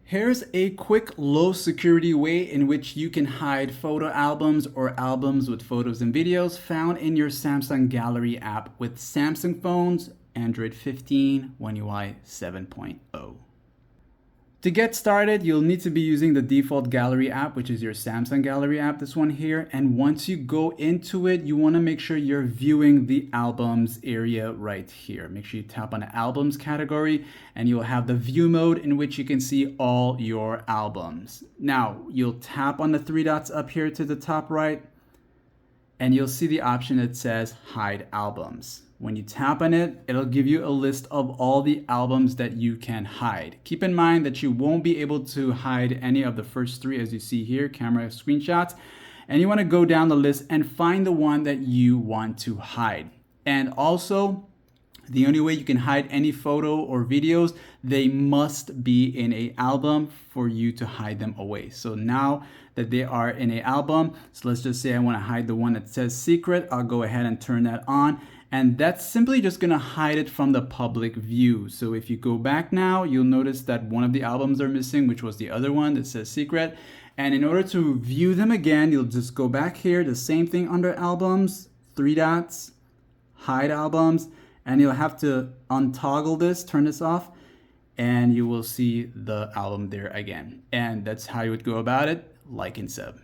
Here's a quick low security way in which you can hide photo albums or albums with photos and videos found in your Samsung Gallery app with Samsung phones, Android 15, One UI 7.0. To get started, you'll need to be using the default Gallery app, which is your Samsung Gallery app, this one here. And once you go into it, you want to make sure you're viewing the albums area right here. Make sure you tap on the albums category and you'll have the view mode in which you can see all your albums. Now, you'll tap on the three dots up here to the top right and you'll see the option that says hide albums. When you tap on it, it'll give you a list of all the albums that you can hide. Keep in mind that you won't be able to hide any of the first three, as you see here, camera screenshots. And you want to go down the list and find the one that you want to hide. And also, the only way you can hide any photo or videos, they must be in an album for you to hide them away. So now that they are in an album, so let's just say I want to hide the one that says secret. I'll go ahead and turn that on. And that's simply just gonna hide it from the public view. So if you go back now, you'll notice that one of the albums are missing, which was the other one that says secret. And in order to view them again, you'll just go back here, the same thing under albums, three dots, hide albums, and you'll have to untoggle this, turn this off, and you will see the album there again. And that's how you would go about it, like and sub.